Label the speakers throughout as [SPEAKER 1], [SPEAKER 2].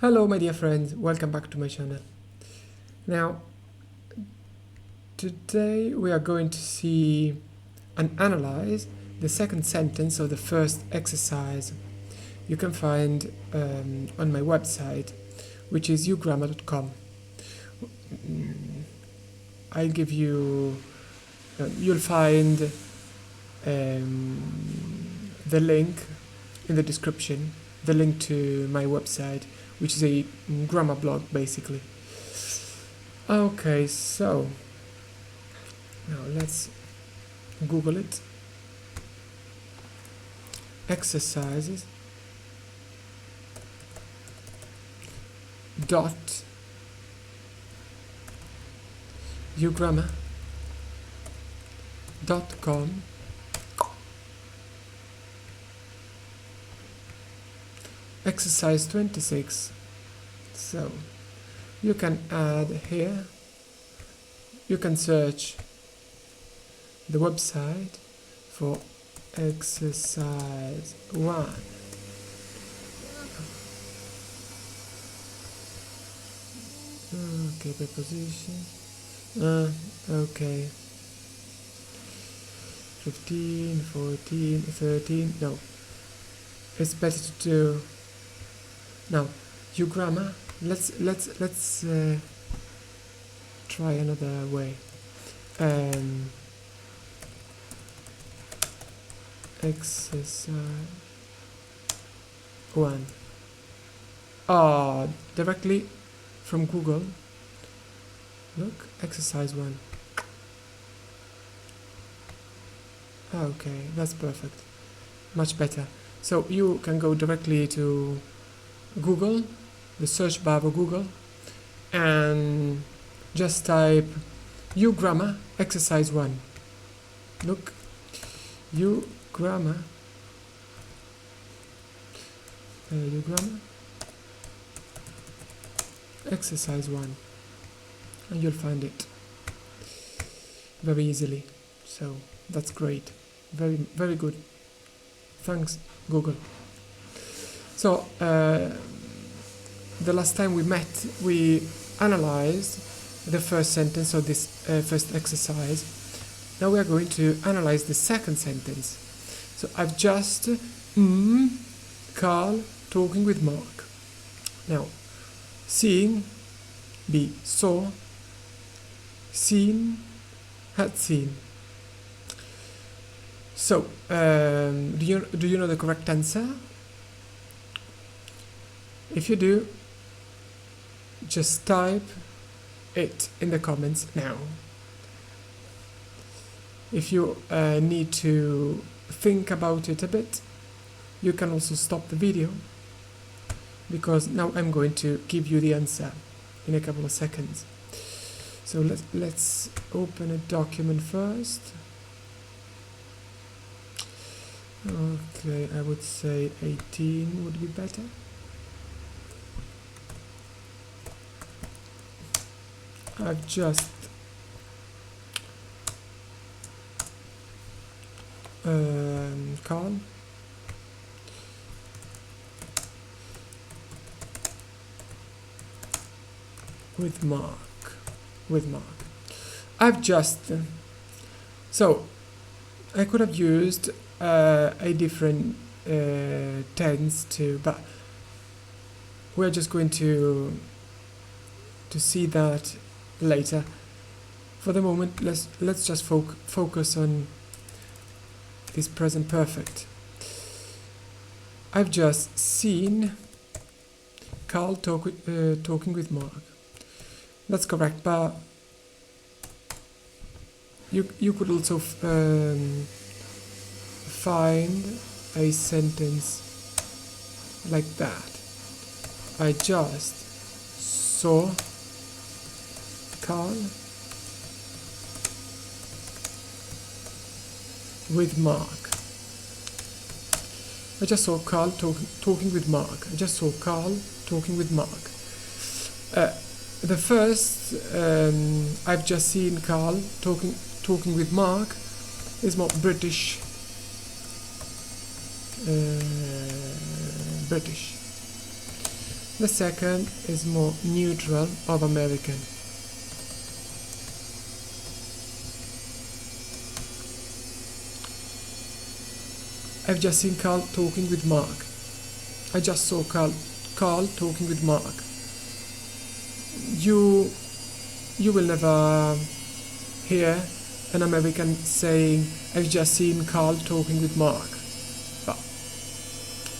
[SPEAKER 1] Hello my dear friends, welcome back to my channel. Now, today we are going to see and analyze the second sentence of the first exercise you can find on my website, which is ugrammar.com. I'll give you, you'll find the link in the description, the link to my website, which is a grammar blog basically. Okay, so now let's Google it. Exercises dot ugrammar.com exercise 26. So you can add here, you can search the website for exercise 1. Okay, preposition. Okay. 15, 14, 13. No. It's better to do now. Ugrammar. Let's try another way. Exercise 1. Directly from Google. Look, exercise 1. Okay, that's perfect. Much better. So you can go directly to Google, the search bar of Google, and just type ugrammar exercise 1. Look, ugrammar exercise 1, and you'll find it very easily. So that's great. Very, very good. Thanks, Google. So the last time we met, we analyzed the first sentence of this first exercise. Now we are going to analyze the second sentence. So I've just Carl talking with Mark. Now, seeing, B, saw, seen, had seen. So, do you know the correct answer? If you do, just type it in the comments now. If you need to think about it a bit, you can also stop the video, because now I'm going to give you the answer in a couple of seconds. So let's open a document first. Okay, I would say 18 would be better. I've just Carl with Mark. I've just so I could have used a different tense too, but we're just going to see that later. For the moment, let's just focus on this present perfect. I've just seen Carl talking with Mark. That's correct, but you could also find a sentence like that. I just saw Carl with Mark. I just saw Carl talking with Mark. I just saw Carl talking with Mark. The first, I've just seen Carl talking with Mark, is more British. The second is more neutral of American. I've just seen Carl talking with Mark. I just saw Carl talking with Mark. You will never hear an American saying, I've just seen Carl talking with Mark. But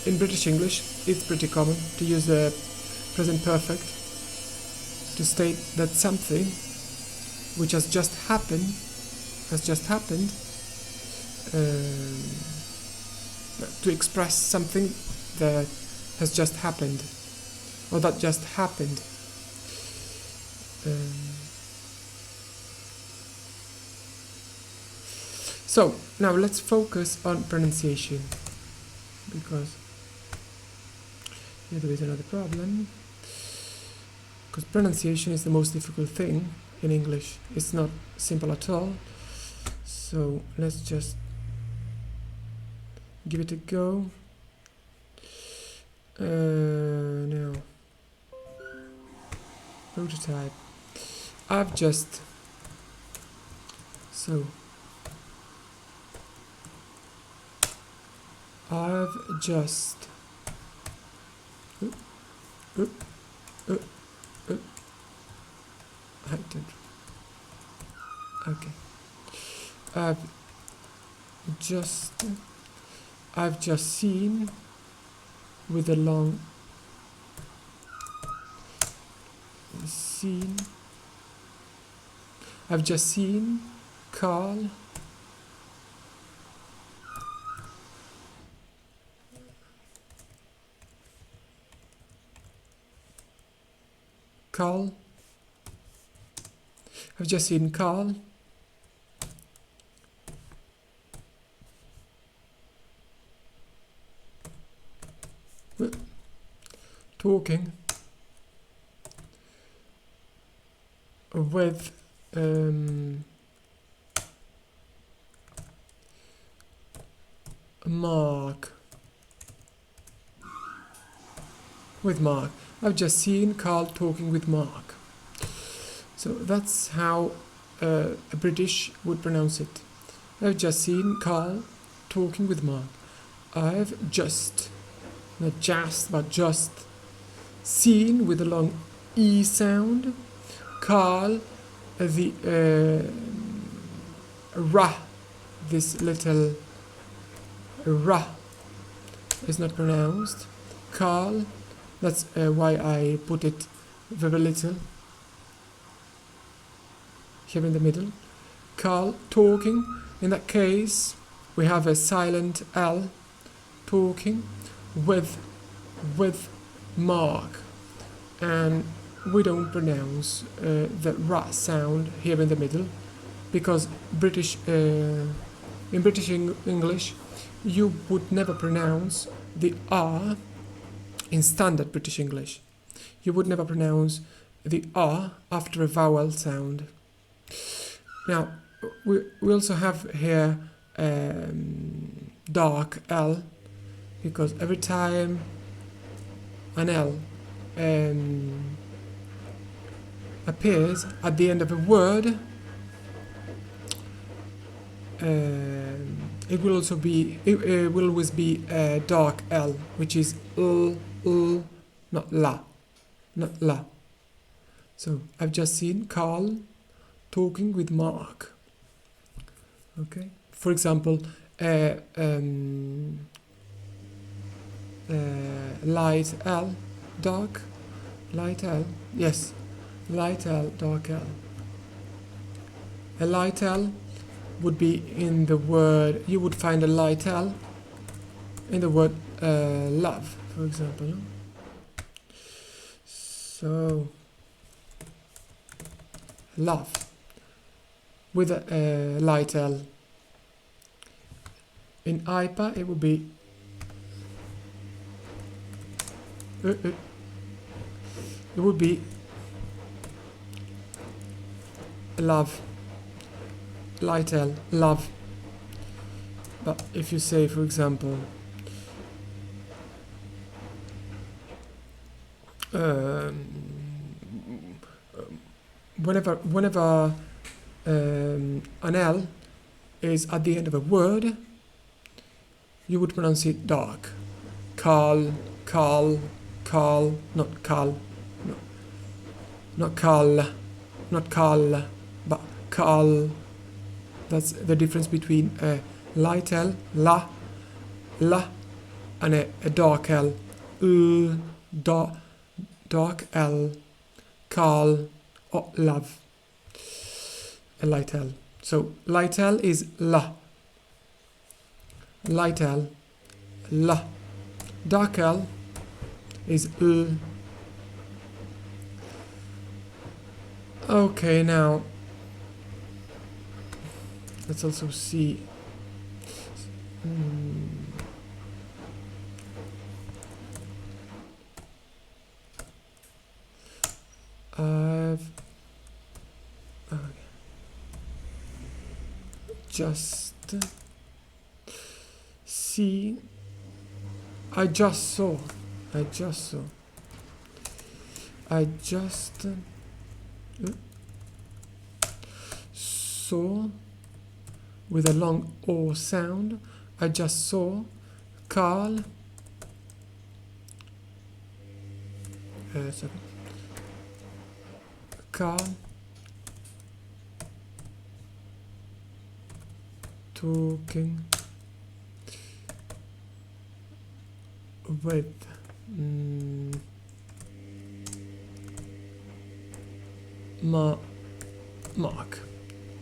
[SPEAKER 1] in British English, it's pretty common to use the present perfect to state that something which has just happened, to express something that has just happened, or that just happened. So now let's focus on pronunciation, because here there is another problem, because pronunciation is the most difficult thing in English. It's not simple at all. So let's just give it a go. Now, prototype. I've just I've just seen with a long scene. I've just seen Carl I've just seen Carl talking with Mark. I've just seen Carl talking with Mark. So that's how a British would pronounce it. I've just seen Carl talking with Mark. I've just, not just, but just seen with a long E sound. Carl, the ra, this little ra is not pronounced. Carl, that's why I put it very little here in the middle. Carl talking, in that case we have a silent L, talking with Mark, and we don't pronounce the ra sound here in the middle, because in British English you would never pronounce the R. In standard British English, you would never pronounce the R after a vowel sound. Now, we also have here dark L, because every time an L appears at the end of a word, it will always be a dark L, which is not la. So I've just seen Carl talking with Mark. Okay. For example, light L, dark, light L. Yes, light L, dark L. A light L would be in the word. You would find a light L in the word love, for example. So love with a light L. In IPA it would be love, light L, love. But if you say, for example, um, whenever an L is at the end of a word, you would pronounce it dark. Carl, Carl, Carl, not Carl, no, not Carl, not Carl, but Carl. That's the difference between a light L, la, and a dark L, dark L, Carl, or love, a light L. So light L is la, light L, la, dark L is l. Okay, now let's also see. I've just see. I just saw with a long O sound. I just saw Carl. Carl talking with Mark.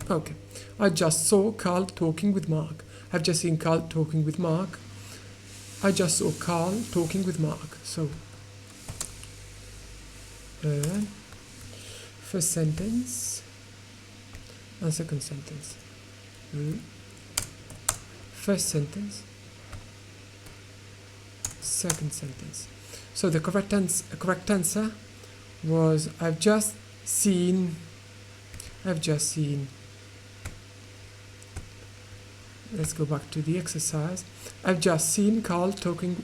[SPEAKER 1] Okay, I just saw Carl talking with Mark. I've just seen Carl talking with Mark. I just saw Carl talking with Mark. So first sentence and second sentence. First sentence, second sentence. So the correct answer was I've just seen. Let's go back to the exercise. I've just seen Carl talking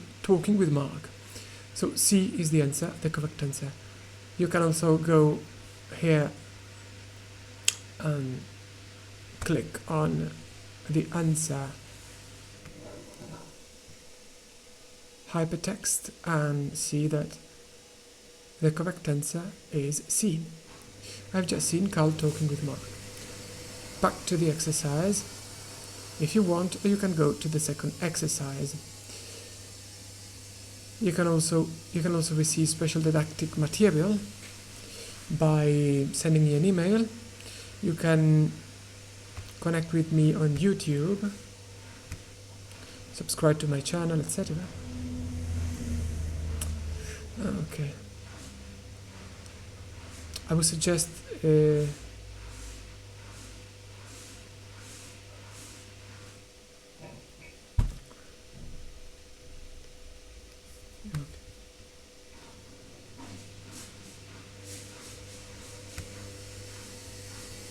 [SPEAKER 1] with Mark. So C is the answer, the correct answer. You can also go here and click on the answer hypertext and see that the correct answer is C. I've just seen Carl talking with Mark. Back to the exercise. If you want, you can go to the second exercise. You can also receive special didactic material by sending me an email. You can connect with me on YouTube, subscribe to my channel, etc. Okay. I would suggest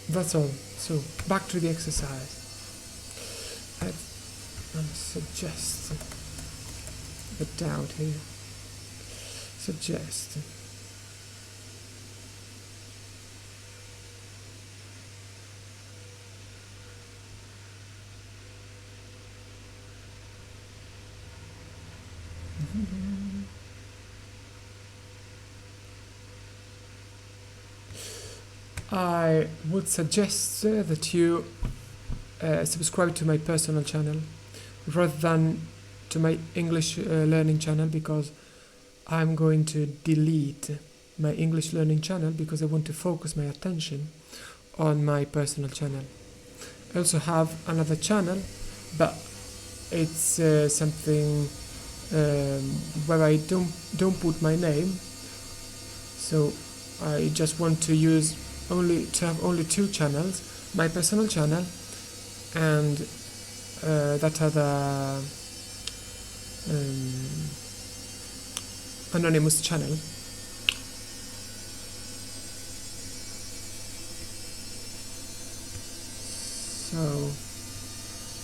[SPEAKER 1] that's all. So back to the exercise. I suggest a doubt here. Suggest. I would suggest that you subscribe to my personal channel rather than to my English learning channel, because I'm going to delete my English learning channel because I want to focus my attention on my personal channel. I also have another channel, but it's something where I don't put my name, so I just want to have only two channels: my personal channel and that other anonymous channel. So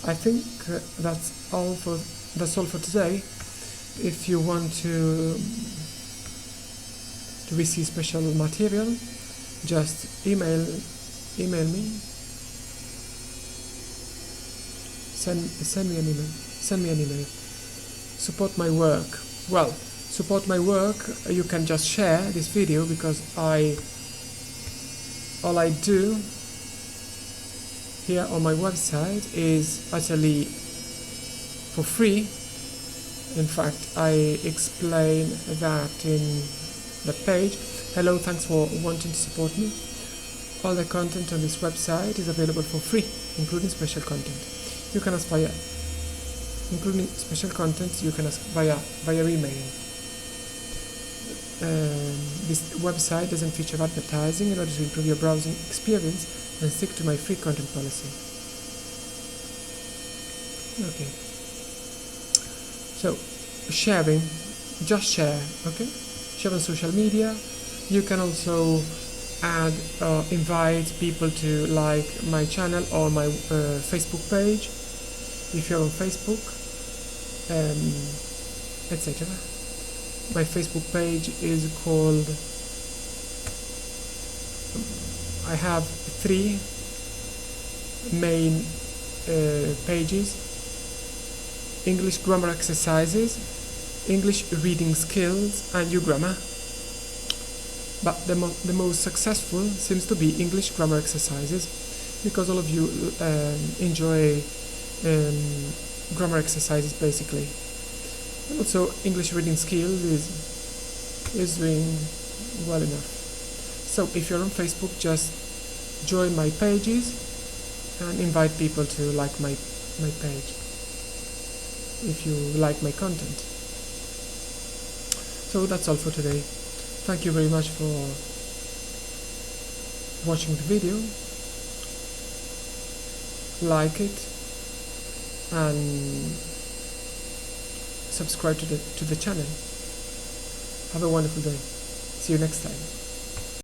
[SPEAKER 1] I think that's all for today. If you want to to receive special material, just email me. Send me an email. Support my work. Well, support my work. You can just share this video, because all I do here on my website is utterly for free. In fact, I explain that in the page. Hello, thanks for wanting to support me. All the content on this website is available for free, including special content. You can ask via email. This website doesn't feature advertising in order to improve your browsing experience and stick to my free content policy. Okay. So, sharing, just share, okay? Share on social media. You can also add or invite people to like my channel or my Facebook page if you're on Facebook, etc. My Facebook page is called, I have 3 main pages: English grammar exercises, English reading skills, and new grammar. But the most successful seems to be English grammar exercises, because all of you enjoy grammar exercises basically. And also English reading skills is doing well enough. So if you're on Facebook, just join my pages and invite people to like my page if you like my content. So that's all for today. Thank you very much for watching the video. Like it and subscribe to the channel. Have a wonderful day. See you next time.